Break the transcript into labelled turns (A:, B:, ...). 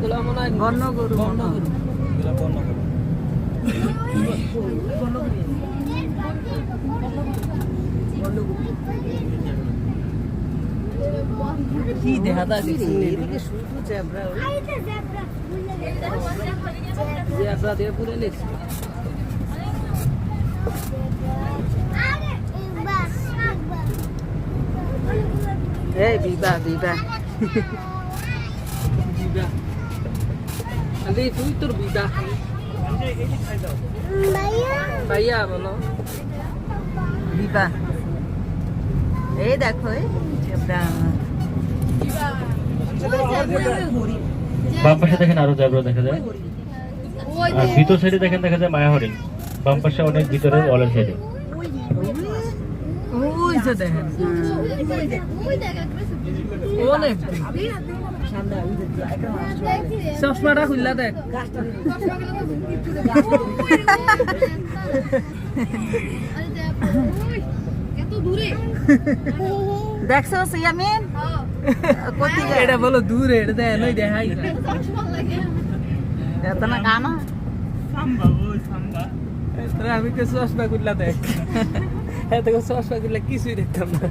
A: এগুলো মনে হয়
B: বন্য গরু
A: বন্য গরু।
C: এগুলো বন্য গরু।
A: কি দেখা যায় দেখছি
B: এদিকে শুধু জেব্রা
A: জেব্রা দিয়ে পুরে লেগছে
B: এই বিবা বিবা
A: বিবা আরে তুই তোর বিবা ভাইয়া বলো
B: বিবা এই দেখো এই জেব্রা
D: বাম পাশে দেখেন আরো জেব্রা দেখা যায় আর ভিতর সাইডে দেখেন দেখা যায় মায়া হরিণ বাম পাশে অনেক ভিতরে ওয়ালের সাইডে
A: ওই যে দেখেন অনেক চশমাটা খুললা দেখ
B: দেখছো সিয়ামিন
A: এটা বলো দূরে এটা দেখ নই দেখাই
B: এত না গানা
A: আমি তো চশমা খুললা দেখ এত চশমা খুললা কিছুই দেখতাম না